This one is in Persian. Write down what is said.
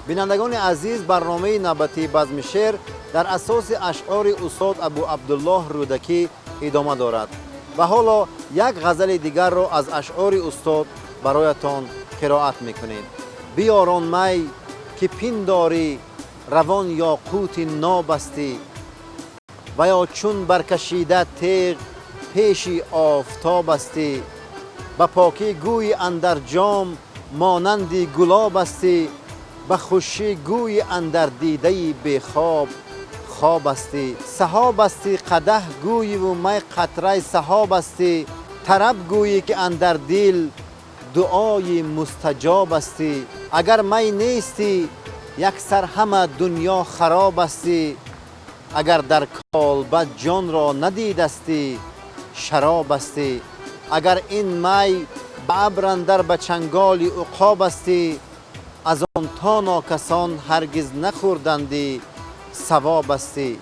بینندگان عزیز، برنامه نوبتی بزم شعر در اساس اشعار استاد ابو عبدالله رودکی ادامه دارد و حالا یک غزل دیگر را از اشعار استاد برایتان قرائت میکنیم. بیاران می که پنداری روان یاقوت نابستی و یا چون برکشیده تیغ پیشی آفتاب استی، به پاکی گوی اندر جام مانندی گلاب استی، به خوشی گوی اندر دیده بی خواب خواب استی. سحاب استی قدح گوی و می قطره سحاب استی، طرب گویی که اندر دل دعای مستجاب استی. اگر می نیستی یک سر همه دنیا خراب استی، اگر در کالبد جان را ندیدستی شراب استی. اگر این می به ابر اندر به چنگال عقاب استی، از آن تا ناکسان هرگز نخوردندی ثواب استی.